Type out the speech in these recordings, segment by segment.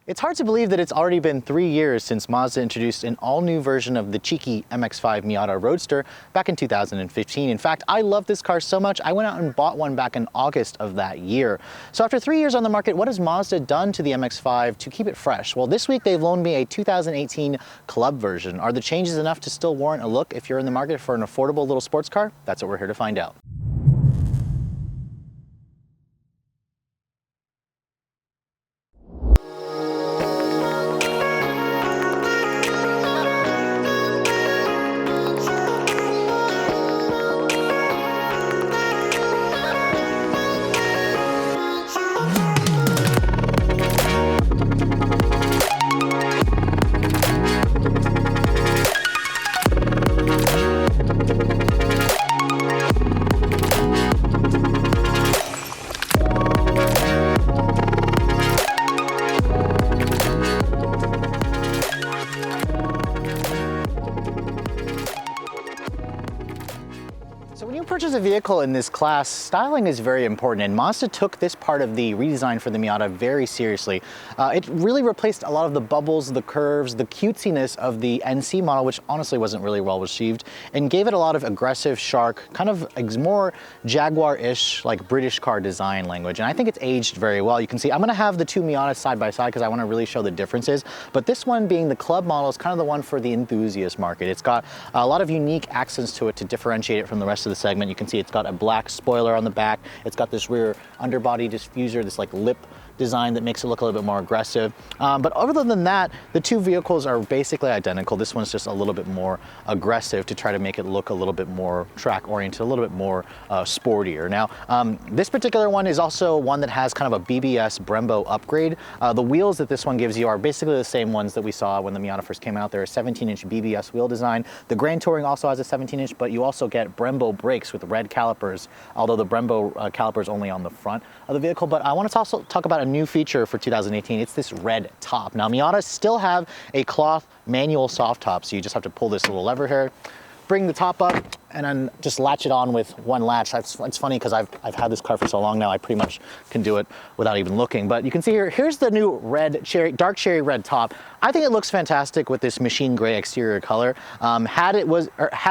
It's hard to believe that it's already been 3 years since Mazda introduced an all-new version of the cheeky MX-5 Miata Roadster back in 2015. In fact, I love this car so much, I went out and bought one back in August of that year. So after 3 years on the market, what has Mazda done to the MX-5 to keep it fresh? Well, this week they've loaned me a 2018 Club version. Are the changes enough to still warrant a look if you're in the market for an affordable little sports car? That's what we're here to find out. So when you purchase a vehicle in this class, styling is very important, and Mazda took this part of the redesign for the Miata very seriously. It really replaced a lot of the bubbles, the curves, the cutesiness of the NC model, which honestly wasn't really well received, and gave it a lot of aggressive, shark, kind of more Jaguar-ish, like British car design language, and I think it's aged very well. You can see I'm gonna have the two Miatas side by side because I wanna really show the differences, but this one being the Club model is kind of the one for the enthusiast market. It's got a lot of unique accents to it to differentiate it from the rest of the segment. You can see it's got a black spoiler on the back. It's got this rear underbody diffuser, this like lip design that makes it look a little bit more aggressive. But other than that, the two vehicles are basically identical. This one's just a little bit more aggressive to try to make it look a little bit more track oriented, a little bit more sportier. Now, this particular one is also one that has kind of a BBS Brembo upgrade. The wheels that this one gives you are basically the same ones that we saw when the Miata first came out. They're a 17-inch BBS wheel design. The Grand Touring also has a 17-inch, but you also get Brembo brakes with red calipers, although the Brembo caliper is only on the front of the vehicle. But I want to also talk about a new feature for 2018. It's this red top. Now, Miatas still have a cloth manual soft top, so you just have to pull this little lever here, bring the top up, and then just latch it on with one latch. It's funny because I've had this car for so long now, I pretty much can do it without even looking. But you can see here's the new red cherry, dark cherry red top. I think it looks fantastic with this machine gray exterior color. Had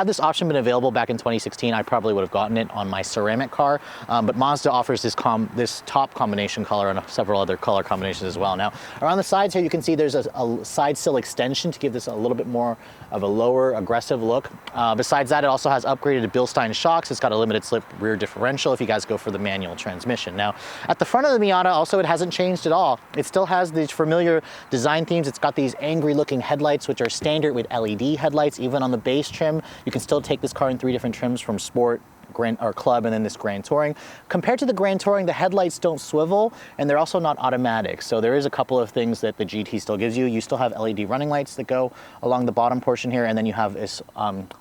this option been available back in 2016, I probably would have gotten it on my ceramic car. But Mazda offers this top combination color and several other color combinations as well. Now, around the sides here, you can see there's a side sill extension to give this a little bit more of a lower aggressive look. Besides that, it also has upgraded Bilstein shocks. It's got a limited slip rear differential if you guys go for the manual transmission. Now, at the front of the Miata, also, it hasn't changed at all. It still has these familiar design themes. It's got these angry looking headlights, which are standard with LED headlights. Even on the base trim, you can still take this car in 3 different trims, from Sport, Club, and then this Grand Touring. Compared to the Grand Touring, the headlights don't swivel, and they're also not automatic. So there is a couple of things that the GT still gives you. You still have LED running lights that go along the bottom portion here, and then you have this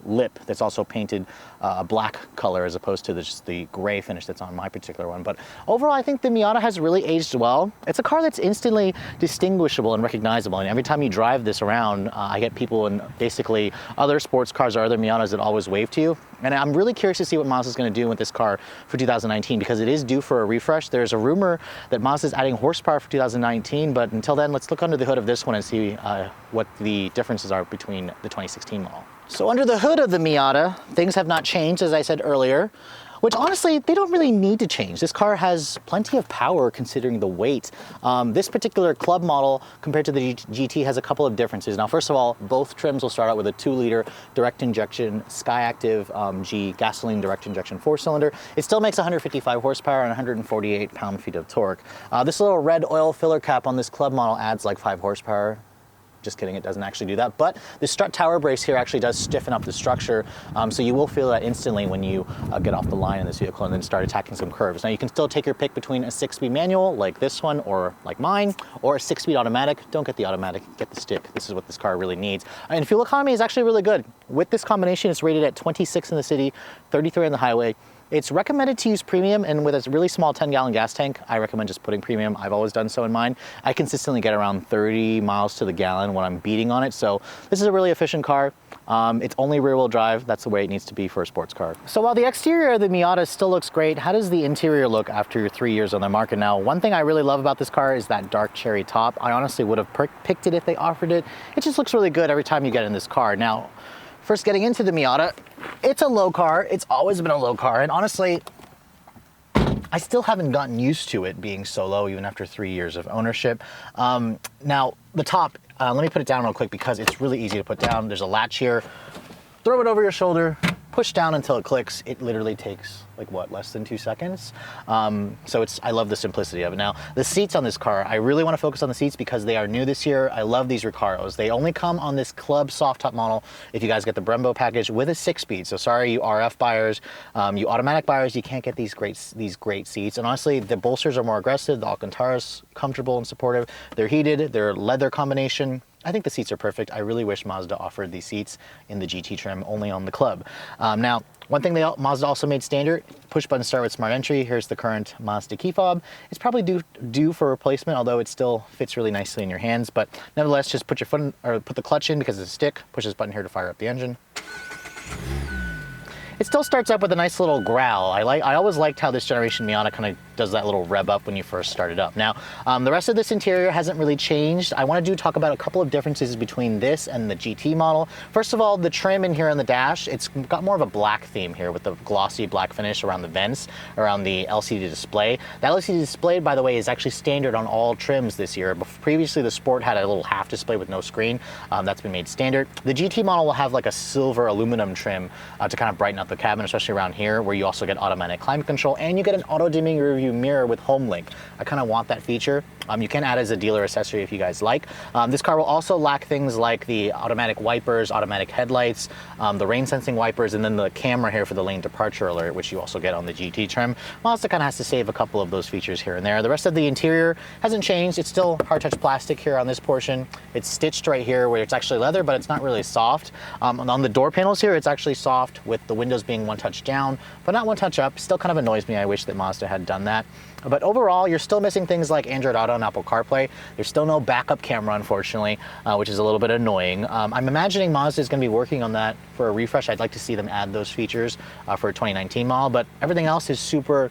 lip that's also painted a black color as opposed to just the gray finish that's on my particular one. But overall, I think the Miata has really aged well. It's a car that's instantly distinguishable and recognizable, and every time you drive this around, I get people in basically other sports cars or other Miatas that always wave to you. And I'm really curious to see what Mazda's going to do with this car for 2019 because it is due for a refresh. There's a rumor that Mazda's adding horsepower for 2019, but until then, let's look under the hood of this one and see what the differences are between the 2016 model. So under the hood of the Miata, things have not changed, as I said earlier, which honestly, they don't really need to change. This car has plenty of power considering the weight. This particular Club model compared to the GT has a couple of differences. Now, first of all, both trims will start out with a 2-liter direct injection SkyActiv G gasoline direct injection 4-cylinder. It still makes 155 horsepower and 148 pound-feet of torque. This little red oil filler cap on this Club model adds like 5 horsepower. Just kidding, it doesn't actually do that. But the strut tower brace here actually does stiffen up the structure, so you will feel that instantly when you get off the line in this vehicle and then start attacking some curves. Now, you can still take your pick between a 6-speed manual like this one or like mine, or a 6-speed automatic. Don't get the automatic, get the stick. This is what this car really needs. And fuel economy is actually really good. With this combination, it's rated at 26 in the city, 33 on the highway, It's recommended to use premium, and with a really small 10-gallon gas tank, I recommend just putting premium. I've always done so in mine. I consistently get around 30 miles to the gallon when I'm beating on it, so this is a really efficient car. It's only rear-wheel drive. That's the way it needs to be for a sports car. So while the exterior of the Miata still looks great, how does the interior look after your 3 years on the market? Now, one thing I really love about this car is that dark cherry top. I honestly would have picked it if they offered it. It just looks really good every time you get in this car. Now, first getting into the Miata, it's a low car. It's always been a low car, and honestly, I still haven't gotten used to it being so low even after 3 years of ownership. Now, the top, let me put it down real quick because it's really easy to put down. There's a latch here. Throw it over your shoulder, push down until it clicks. It literally takes like what, less than 2 seconds. So I love the simplicity of it. Now, the seats on this car, I really want to focus on the seats because they are new this year. I love these Recaros. They only come on this Club soft top model if you guys get the Brembo package with a 6-speed. So sorry, you RF buyers, you automatic buyers, you can't get these great seats. And honestly, the bolsters are more aggressive. The Alcantara's comfortable and supportive. They're heated, they're leather combination. I think the seats are perfect. I really wish Mazda offered these seats in the GT trim only on the Club. Now, one thing Mazda also made standard, push button start with smart entry. Here's the current Mazda key fob. It's probably due for replacement, although it still fits really nicely in your hands. But nevertheless, just put your foot in, or put the clutch in because it's a stick. Push this button here to fire up the engine. It still starts up with a nice little growl. I always liked how this generation Miata kind of does that little rev up when you first start it up. Now, the rest of this interior hasn't really changed. I want to talk about a couple of differences between this and the GT model. First of all, the trim in here on the dash, it's got more of a black theme here with the glossy black finish around the vents, around the LCD display. That LCD display, by the way, is actually standard on all trims this year. Previously, the Sport had a little half display with no screen. That's been made standard. The GT model will have like a silver aluminum trim to kind of brighten up the cabin, especially around here, where you also get automatic climate control and you get an auto-dimming rearview mirror with home link. I kind of want that feature. You can add as a dealer accessory if you guys like. This car will also lack things like the automatic wipers, automatic headlights, the rain sensing wipers, and then the camera here for the lane departure alert, which you also get on the GT trim. Mazda kind of has to save a couple of those features here and there. The rest of the interior hasn't changed. It's still hard touch plastic here on this portion. It's stitched right here where it's actually leather, but it's not really soft. On the door panels here, it's actually soft with the windows being one touch down, but not one touch up. Still kind of annoys me. I wish that Mazda had done that. But overall, you're still missing things like Android Auto and Apple CarPlay. There's still no backup camera, unfortunately, which is a little bit annoying. I'm imagining Mazda is going to be working on that for a refresh. I'd like to see them add those features for a 2019 model, but everything else is super,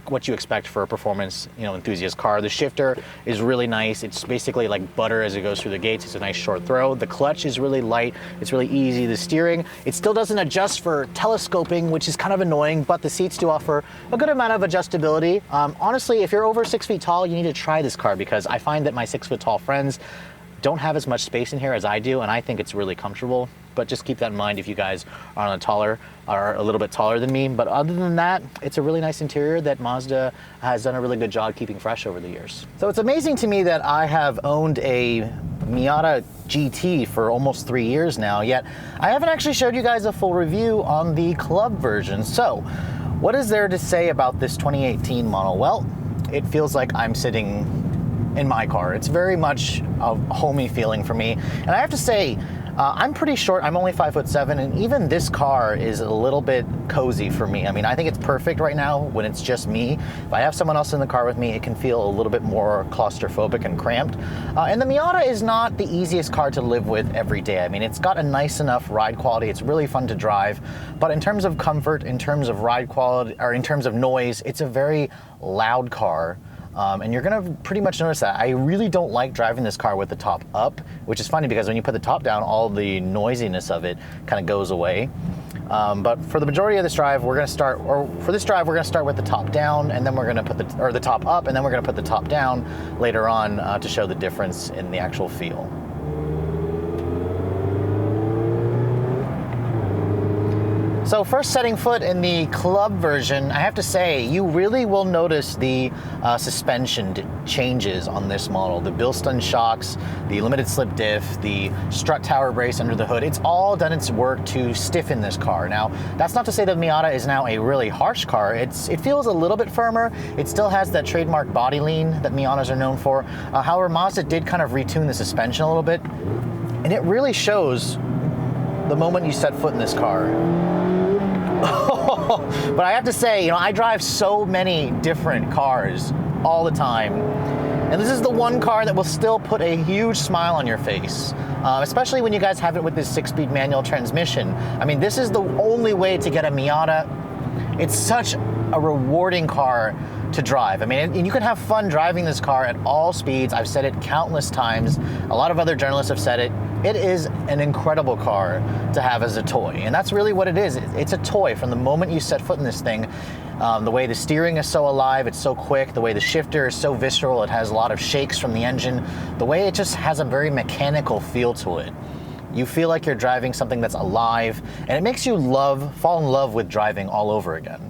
what you expect for a performance, enthusiast car. The shifter is really nice. It's basically like butter as it goes through the gates. It's a nice short throw. The clutch is really light. It's really easy. The steering, it still doesn't adjust for telescoping, which is kind of annoying, but the seats do offer a good amount of adjustability. Honestly, if you're over 6 feet tall, you need to try this car because I find that my 6 foot tall friends don't have as much space in here as I do, and I think it's really comfortable. But just keep that in mind if you guys are a little bit taller than me. But other than that, it's a really nice interior that Mazda has done a really good job keeping fresh over the years. So it's amazing to me that I have owned a Miata GT for almost 3 years now, yet I haven't actually showed you guys a full review on the Club version. So what is there to say about this 2018 model? Well, it feels like I'm sitting in my car. It's very much a homey feeling for me. And I have to say, I'm pretty short. I'm only 5'7", and even this car is a little bit cozy for me. I mean, I think it's perfect right now when it's just me. If I have someone else in the car with me, it can feel a little bit more claustrophobic and cramped. And the Miata is not the easiest car to live with every day. I mean, it's got a nice enough ride quality. It's really fun to drive. But in terms of comfort, in terms of ride quality, or in terms of noise, it's a very loud car. And you're gonna pretty much notice that. I really don't like driving this car with the top up, which is funny because when you put the top down, all the noisiness of it kind of goes away. But for the majority of this drive, we're gonna start with the top down, and then we're gonna put the top up, and then we're gonna put the top down later on to show the difference in the actual feel. So first setting foot in the Club version, I have to say, you really will notice the suspension changes on this model. The Bilston shocks, the limited slip diff, the strut tower brace under the hood, it's all done its work to stiffen this car. Now, that's not to say that Miata is now a really harsh car. It feels a little bit firmer. It still has that trademark body lean that Miatas are known for. However, Mazda did kind of retune the suspension a little bit, and it really shows the moment you set foot in this car. But I have to say, you know, I drive so many different cars all the time. And this is the one car that will still put a huge smile on your face, especially when you guys have it with this 6-speed manual transmission. I mean, this is the only way to get a Miata. It's such a rewarding car to drive. I mean, and you can have fun driving this car at all speeds. I've said it countless times. A lot of other journalists have said it. It is an incredible car to have as a toy. And that's really what it is. It's a toy from the moment you set foot in this thing. The way the steering is so alive, it's so quick. The way the shifter is so visceral, it has a lot of shakes from the engine. The way it just has a very mechanical feel to it. You feel like you're driving something that's alive, and it makes you fall in love with driving all over again.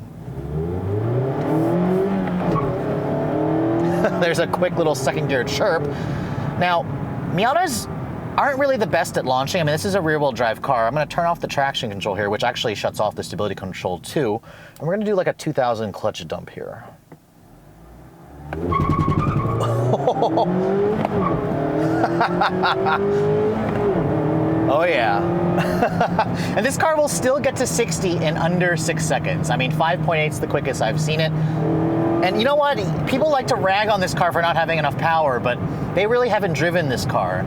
There's a quick little second gear chirp. Now, Miatas aren't really the best at launching. I mean, this is a rear-wheel drive car. I'm going to turn off the traction control here, which actually shuts off the stability control too. And we're going to do like a 2000 clutch dump here. Oh yeah. And this car will still get to 60 in under 6 seconds. I mean, 5.8 is the quickest I've seen it. And you know what? People like to rag on this car for not having enough power, but they really haven't driven this car.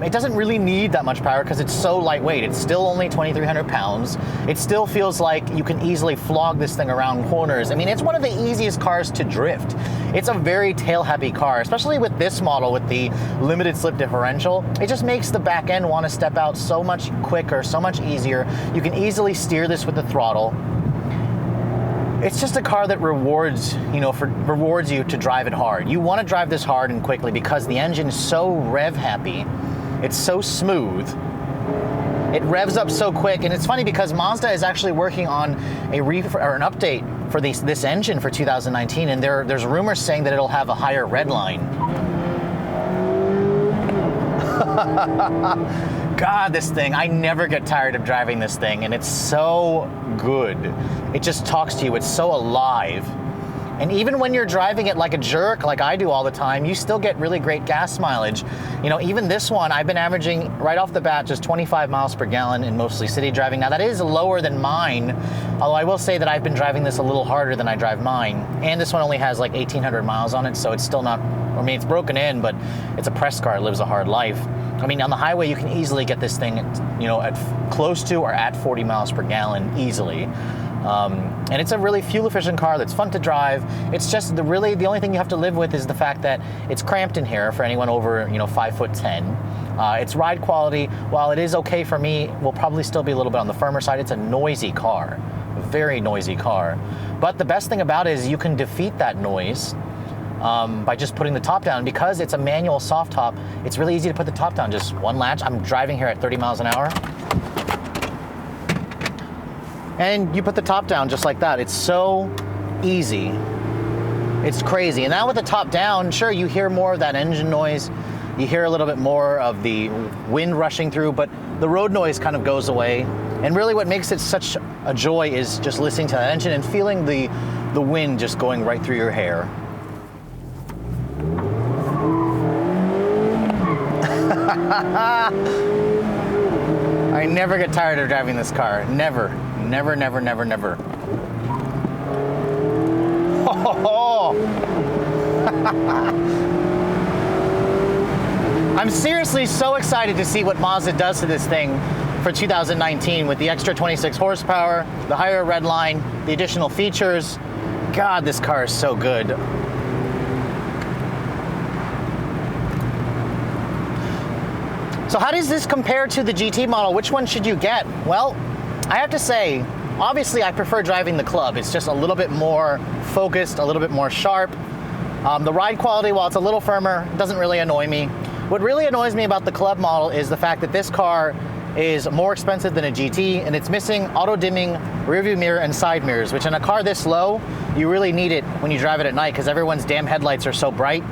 It doesn't really need that much power because it's so lightweight. It's still only 2,300 pounds. It still feels like you can easily flog this thing around corners. I mean, it's one of the easiest cars to drift. It's a very tail-happy car, especially with this model with the limited slip differential. It just makes the back end want to step out so much quicker, so much easier. You can easily steer this with the throttle. It's just a car that rewards you to drive it hard. You want to drive this hard and quickly because the engine is so rev happy. It's so smooth. It revs up so quick, and it's funny because Mazda is actually working on an update for this engine for 2019, and there's rumors saying that it'll have a higher Redline. God, this thing, I never get tired of driving this thing, and it's so good. It just talks to you, it's so alive. And even when you're driving it like a jerk, like I do all the time, you still get really great gas mileage. You know, even this one, I've been averaging right off the bat just 25 miles per gallon in mostly city driving. Now that is lower than mine, although I will say that I've been driving this a little harder than I drive mine. And this one only has like 1,800 miles on it, so it's still not, I mean, it's broken in, but it's a press car, it lives a hard life. I mean, on the highway, you can easily get this thing, you know, at close to or at 40 miles per gallon easily. And it's a really fuel-efficient car that's fun to drive. It's just the only thing you have to live with is the fact that it's cramped in here for anyone over, 5'10". Its ride quality, while it is okay for me, will probably still be a little bit on the firmer side. It's a noisy car, a very noisy car. But the best thing about it is you can defeat that noise by just putting the top down. Because it's a manual soft top, it's really easy to put the top down. Just one latch. I'm driving here at 30 miles an hour. And you put the top down just like that. It's so easy. It's crazy. And now with the top down, sure, you hear more of that engine noise. You hear a little bit more of the wind rushing through, but the road noise kind of goes away. And really what makes it such a joy is just listening to that engine and feeling the wind just going right through your hair. I never get tired of driving this car. Never. Never, never, never, never. Oh. I'm seriously so excited to see what Mazda does to this thing for 2019 with the extra 26 horsepower, the higher Redline, the additional features. God, this car is so good. So how does this compare to the GT model? Which one should you get? Well, I have to say, obviously I prefer driving the Club. It's just a little bit more focused, a little bit more sharp. The ride quality, while it's a little firmer, doesn't really annoy me. What really annoys me about the Club model is the fact that this car is more expensive than a GT, and it's missing auto-dimming rearview mirror and side mirrors, which in a car this low, you really need it when you drive it at night because everyone's damn headlights are so bright.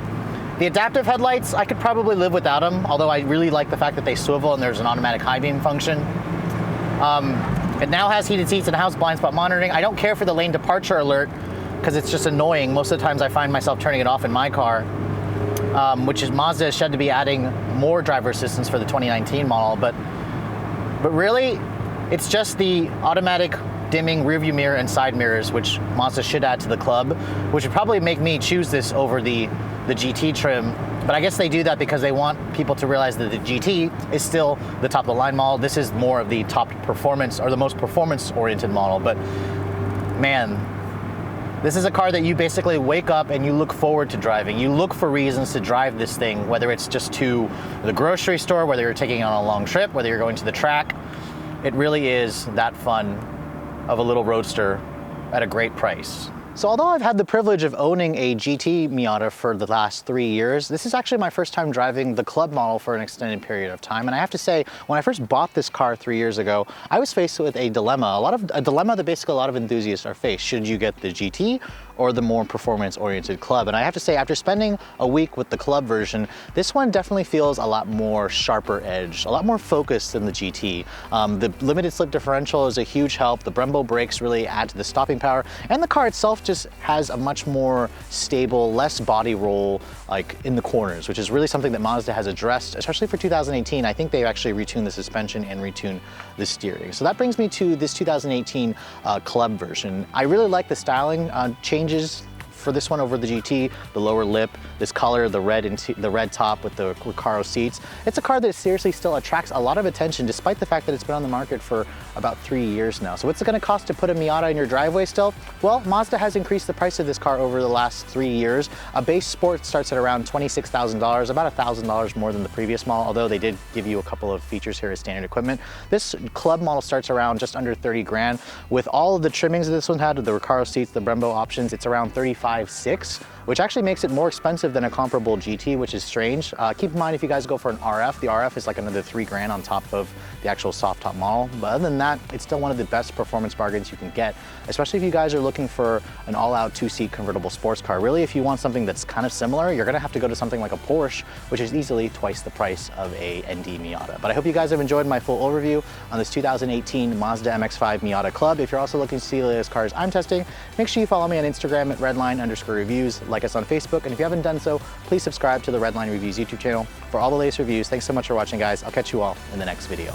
The adaptive headlights, I could probably live without them, although I really like the fact that they swivel and there's an automatic high beam function. It now has heated seats and house blind spot monitoring. I don't care for the lane departure alert because it's just annoying. Most of the times I find myself turning it off in my car, which is Mazda is said to be adding more driver assistance for the 2019 model, but really it's just the automatic dimming rearview mirror and side mirrors, which Mazda should add to the Club, which would probably make me choose this over the GT trim. But I guess they do that because they want people to realize that the GT is still the top of the line model. This is more of the top performance, or the most performance oriented model. But man, this is a car that you basically wake up and you look forward to driving. You look for reasons to drive this thing, whether it's just to the grocery store, whether you're taking it on a long trip, whether you're going to the track. It really is that fun of a little roadster at a great price. So although I've had the privilege of owning a GT Miata for the last 3 years, this is actually my first time driving the Club model for an extended period of time. And I have to say, when I first bought this car 3 years ago, I was faced with a dilemma, a dilemma that basically a lot of enthusiasts are faced. Should you get the GT or the more performance-oriented Club? And I have to say, after spending a week with the Club version, this one definitely feels a lot more sharper edged, a lot more focused than the GT. The limited slip differential is a huge help. The Brembo brakes really add to the stopping power, and the car itself just has a much more stable, less body roll like in the corners, which is really something that Mazda has addressed, especially for 2018. I think they've actually retuned the suspension and retuned the steering. So that brings me to this 2018 Club version. I really like the styling changes for this one over the GT, the lower lip, this color, the red top with the Recaro seats. It's a car that seriously still attracts a lot of attention despite the fact that it's been on the market for about 3 years now. So what's it gonna cost to put a Miata in your driveway still? Well, Mazda has increased the price of this car over the last 3 years. A base Sport starts at around $26,000, about $1,000 more than the previous model, although they did give you a couple of features here as standard equipment. This Club model starts around just under 30 grand. With all of the trimmings that this one had, the Recaro seats, the Brembo options, it's around 35.6, which actually makes it more expensive than a comparable GT, which is strange. Keep in mind, if you guys go for an RF, the RF is like another 3 grand on top of the actual soft top model. But other than that, it's still one of the best performance bargains you can get, especially if you guys are looking for an all-out 2-seat convertible sports car. Really, if you want something that's kind of similar, you're gonna have to go to something like a Porsche, which is easily twice the price of a ND Miata. But I hope you guys have enjoyed my full overview on this 2018 Mazda MX-5 Miata Club. If you're also looking to see the latest cars I'm testing, make sure you follow me on Instagram at Redline_reviews, like us on Facebook, and if you haven't done so, please subscribe to the Redline Reviews YouTube channel for all the latest reviews. Thanks so much for watching, guys. I'll catch you all in the next video.